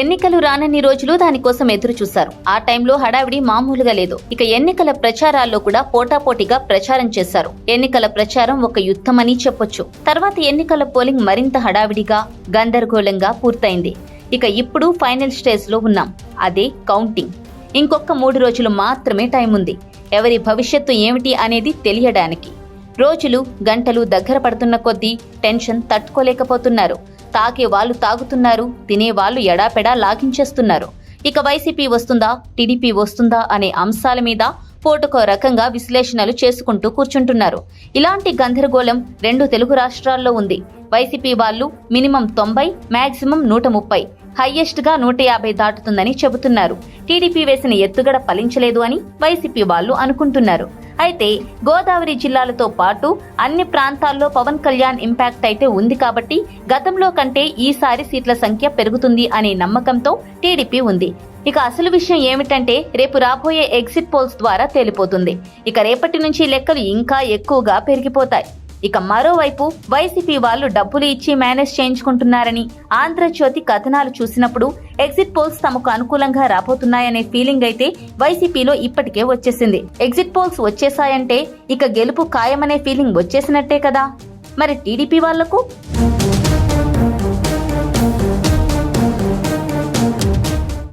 ఎన్నికలు రానన్ని రోజులు దానికోసం ఎదురు చూశారు. ఆ టైంలో హడావిడి మామూలుగా లేదు. ఇక ఎన్నికల ప్రచారాల్లో కూడా పోటాపోటీగా ప్రచారం చేశారు. ఎన్నికల ప్రచారం ఒక యుద్ధమని చెప్పొచ్చు. తర్వాత ఎన్నికల పోలింగ్ మరింత హడావిడిగా, గందరగోళంగా పూర్తయింది. ఇక ఇప్పుడు ఫైనల్ స్టేజ్ లో ఉన్నాం. అదే కౌంటింగ్. ఇంకొక 3 రోజులు మాత్రమే టైం ఉంది. ఎవరి భవిష్యత్తు ఏమిటి అనేది తెలియడానికి. రోజులు, గంటలు దగ్గర పడుతున్న కొద్దీ టెన్షన్ తట్టుకోలేకపోతున్నారు. తాగే వాళ్ళు తాగుతున్నారు, తినేవాళ్లు ఎడాపెడా లాగించేస్తున్నారు. ఇక వైసీపీ వస్తుందా, టీడీపీ వస్తుందా అనే అంశాల మీద పూటకో రకంగా విశ్లేషణలు చేసుకుంటూ కూర్చుంటున్నారు. ఇలాంటి గందరగోళం 2 తెలుగు రాష్ట్రాల్లో ఉంది. వైసీపీ వాళ్ళు మినిమం 90, మాక్సిమం 130, హైయెస్ట్ గా 150 దాటుతుందని చెబుతున్నారు. టీడీపీ వేసిన ఎత్తుగడ ఫలించలేదు అని వైసీపీ వాళ్ళు అనుకుంటున్నారు. అయితే గోదావరి జిల్లాలతో పాటు అన్ని ప్రాంతాల్లో పవన్ కళ్యాణ్ ఇంపాక్ట్ అయితే ఉంది కాబట్టి గతంలో కంటే ఈసారి సీట్ల సంఖ్య పెరుగుతుంది అనే నమ్మకంతో టీడీపీ ఉంది. ఇక అసలు విషయం ఏమిటంటే రేపు రాబోయే ఎగ్జిట్ పోల్స్ ద్వారా తేలిపోతుంది. ఇక రేపటి నుంచి లెక్కలు ఇంకా ఎక్కువగా పెరిగిపోతాయి. ఇక మరోవైపు వైసీపీ వాళ్ళు డబ్బులు ఇచ్చి మేనేజ్ చేయించుకుంటున్నారని ఆంధ్రజ్యోతి కథనాలు చూసినప్పుడు ఎగ్జిట్ పోల్స్ తమకు అనుకూలంగా రాబోతున్నాయనే ఫీలింగ్ అయితే వైసీపీలో ఇప్పటికే వచ్చేసింది. ఎగ్జిట్ పోల్స్ వచ్చేసాయంటే ఇక గెలుపు ఖాయమనే ఫీలింగ్ వచ్చేసినట్టే కదా. మరి టీడీపీ వాళ్లకు